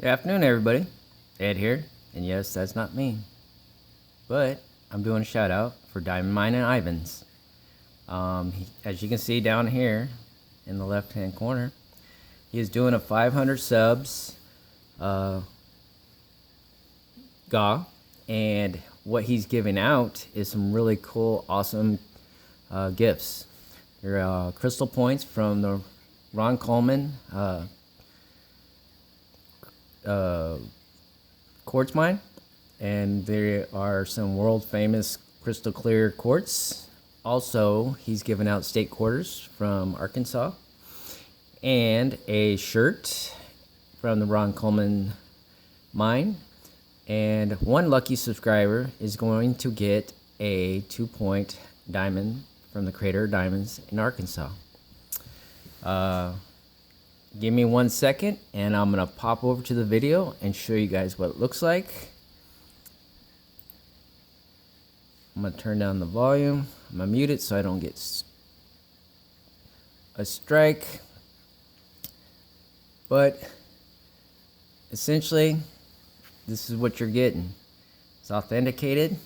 Good afternoon, everybody. Ed here, and yes, that's not me, but I'm doing a shout out for Diamond Mine and Ivins. As you can see down here in the left hand corner, he is doing a 500 subs GA, and what he's giving out is some really cool, awesome gifts. They're crystal points from the Ron Coleman quartz mine, and there are some world famous crystal clear quartz. Also, he's given out state quarters from Arkansas and a shirt from the Ron Coleman mine, and one lucky subscriber is going to get a 2-point diamond from the Crater Diamonds in Arkansas. Give me 1 second and I'm gonna pop over to the video and show you guys what it looks like. I'm gonna turn down the volume. I'm gonna mute it so I don't get a strike. But essentially, this is what you're getting. It's authenticated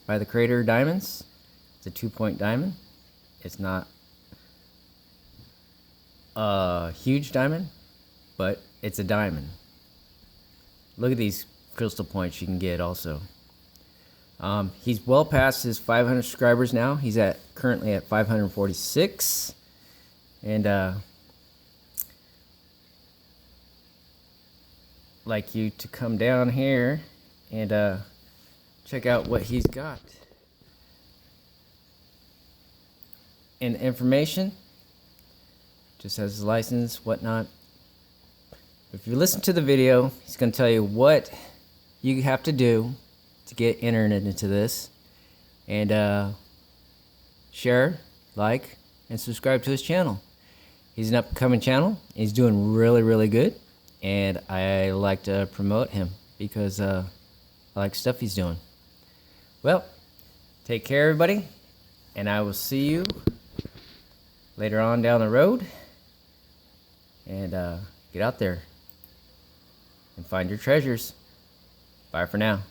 by the Crater Diamonds. It's a 2-point diamond. It's not a huge diamond, but it's a diamond. Look at these crystal points you can get also. He's well past his 500 subscribers now. He's currently at 546, and like you to come down here and check out what he's got. And information, just has his license, whatnot. If you listen to the video, he's going to tell you what you have to do to get entered into this. And share, like, and subscribe to his channel. He's an upcoming channel. He's doing really, really good. And I like to promote him because I like stuff he's doing. Well, take care, everybody. And I will see you later on down the road. And get out there and find your treasures. Bye for now.